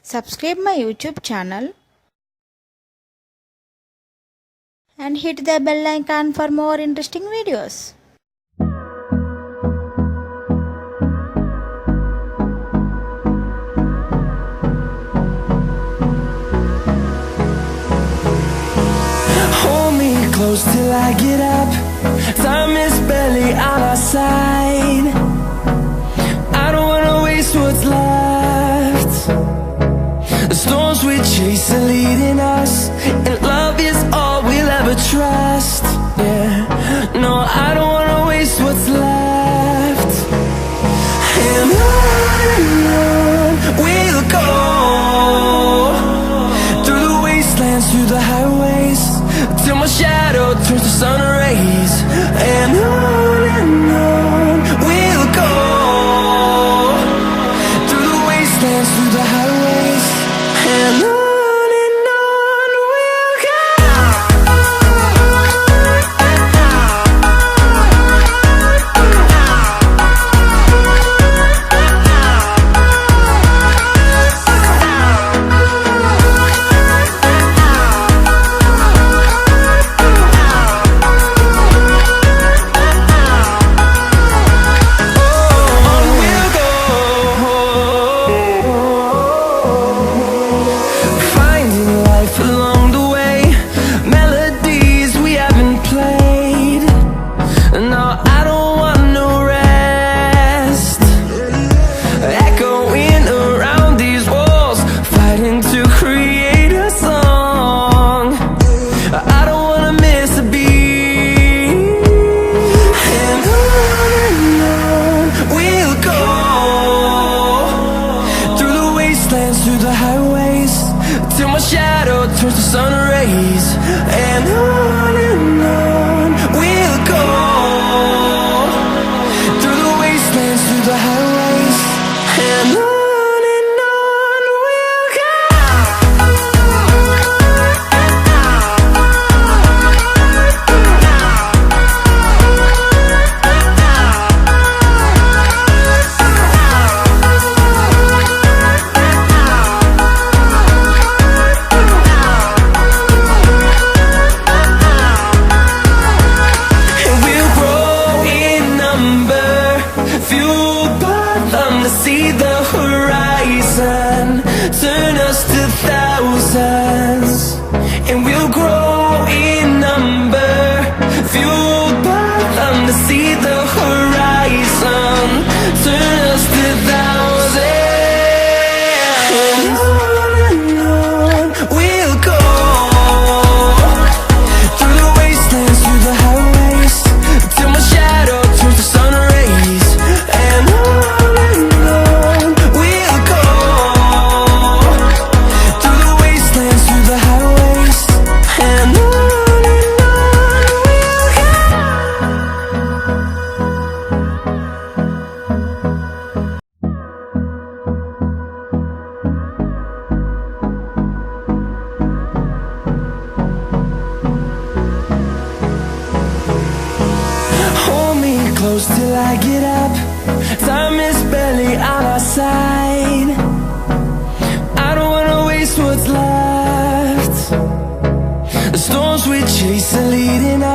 Subscribe my YouTube channel and hit the bell icon for more interesting videos. Hold me close till I get up. Time is barely on our side. I don't wanna waste what's left. The storms we chase are leading us, and love is all we'll ever trust. Yeah, no, I don't wanna waste what's left. And on we'll go, through the wastelands, through the highways, till my shadow turns to sun rays. And on we'll go, through the wastelands, through the highways, and on we'll go. Through the highways, till my shadow turns to sun rays. And on we'll go, through the wastelands, through the highways, and on we'll go. See the horizon, turn us to thousands, and we'll grow in number, fueled by them. To see the horizon, turn us to thousands, and on we'll go, through the wastelands, through the highways, till my shadow turns to sun rays. And close till I get up. Time is barely on our side. I don't wanna waste what's left. The storms we chase are leading us.